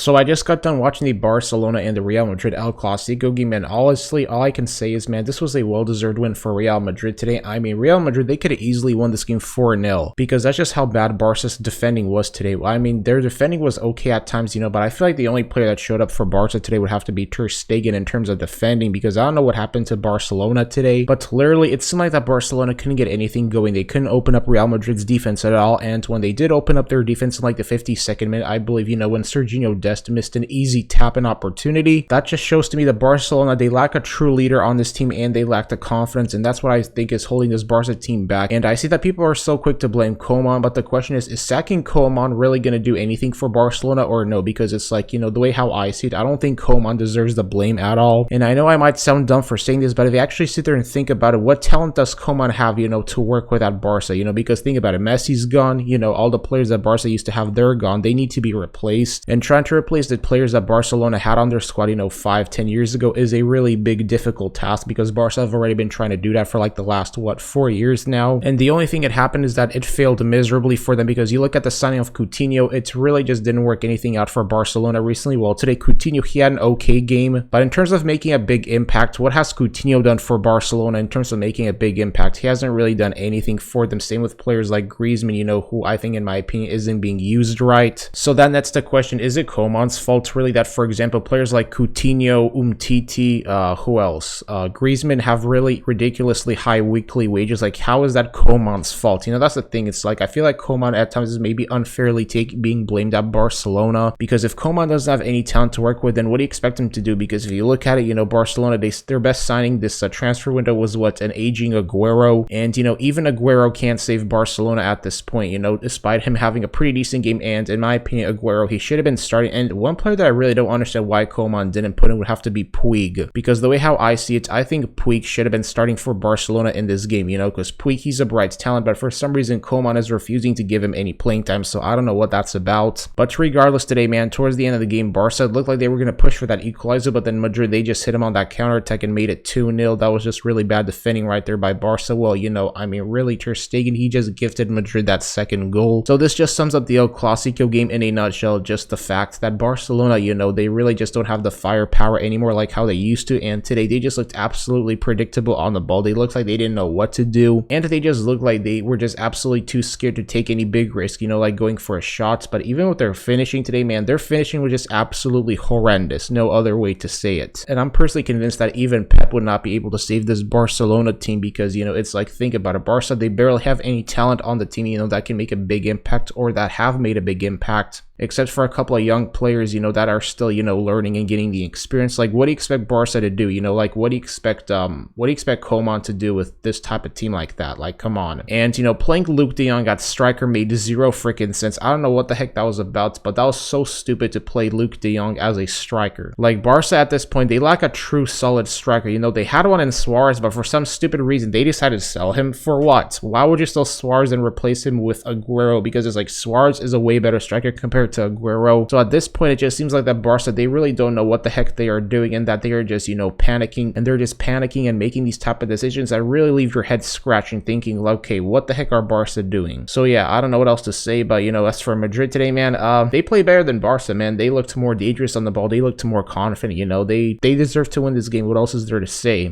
So I just got done watching the Barcelona and the Real Madrid El Clasico game, and honestly, all I can say is, man, this was a well-deserved win for Real Madrid today. I mean, Real Madrid, they could have easily won this game 4-0, because that's just how bad Barca's defending was today. I mean, their defending was okay at times, but I feel like the only player that showed up for Barca today would have to be Ter Stegen in terms of defending, because I don't know what happened to Barcelona today, but literally, it seemed like that Barcelona couldn't get anything going. They couldn't open up Real Madrid's defense at all, and when they did open up their defense in like the 52nd minute, I believe, when Serginho Dest missed an easy tap-in opportunity, that just shows to me that Barcelona, they lack a true leader on this team, and they lack the confidence, and that's what I think is holding this Barca team back. And I see that people are so quick to blame Koeman, but the question is sacking Koeman really going to do anything for Barcelona or no? Because it's like, the way how I see it, I don't think Koeman deserves the blame at all. And I know I might sound dumb for saying this, but if you actually sit there and think about it, what talent does Koeman have, to work with at Barca? Because think about it, Messi's gone, all the players that Barca used to have, they're gone. They need to be replaced, and trying to replace the players that Barcelona had on their squad, 5-10 years ago is a really big, difficult task, because Barca have already been trying to do that for like the last, 4 years now. And the only thing that happened is that it failed miserably for them, because you look at the signing of Coutinho, it really just didn't work anything out for Barcelona recently. Well, today Coutinho, he had an okay game, but in terms of making a big impact, what has Coutinho done for Barcelona in terms of making a big impact? He hasn't really done anything for them. Same with players like Griezmann, who I think, in my opinion, isn't being used right. So then that's the question, is it Koeman's fault really that, for example, players like Coutinho, Umtiti, who else? Griezmann have really ridiculously high weekly wages? Like, how is that Koeman's fault? That's the thing. It's like, I feel like Koeman at times is maybe unfairly being blamed at Barcelona, because if Koeman doesn't have any talent to work with, then what do you expect him to do? Because if you look at it, Barcelona, their best signing this transfer window was an aging Aguero, and even Aguero can't save Barcelona at this point, despite him having a pretty decent game. And in my opinion, Aguero, he should have been starting. And one player that I really don't understand why Koeman didn't put in would have to be Puig, because the way how I see it, I think Puig should have been starting for Barcelona in this game, because Puig, he's a bright talent, but for some reason Koeman is refusing to give him any playing time, so I don't know what that's about. But regardless today, man, towards the end of the game, Barca looked like they were going to push for that equalizer, but then Madrid, they just hit him on that counter-attack and made it 2-0. That was just really bad defending right there by Barca. Well, I mean, really, Ter Stegen, he just gifted Madrid that second goal. So this just sums up the El Clasico game in a nutshell, just the fact that Barcelona, they really just don't have the firepower anymore like how they used to, and today they just looked absolutely predictable on the ball. They looked like they didn't know what to do, and they just looked like they were just absolutely too scared to take any big risk, like going for a shot. But even with their finishing today, man, their finishing was just absolutely horrendous. No other way to say it. And I'm personally convinced that even Pep would not be able to save this Barcelona team, because, it's like, think about it. Barca, they barely have any talent on the team, that can make a big impact or that have made a big impact, except for a couple of young players, that are still, learning and getting the experience. Like, what do you expect Barca to do? Like, what do you expect Koeman to do with this type of team like that? Like, come on. And, playing Luke de Jong at striker made zero freaking sense. I don't know what the heck that was about, but that was so stupid to play Luke de Jong as a striker. Like, Barca at this point, they lack a true solid striker. They had one in Suarez, but for some stupid reason, they decided to sell him for what? Why would you sell Suarez and replace him with Aguero? Because it's like, Suarez is a way better striker compared to Aguero. So at this point, it just seems like that Barca, they really don't know what the heck they are doing, and that they are just, panicking, and they're just panicking and making these type of decisions that really leave your head scratching, thinking, okay, what the heck are Barca doing? So yeah, I don't know what else to say, but as for Madrid today, man, they play better than Barca, man. They looked more dangerous on the ball. They looked more confident, they deserve to win this game. What else is there to say?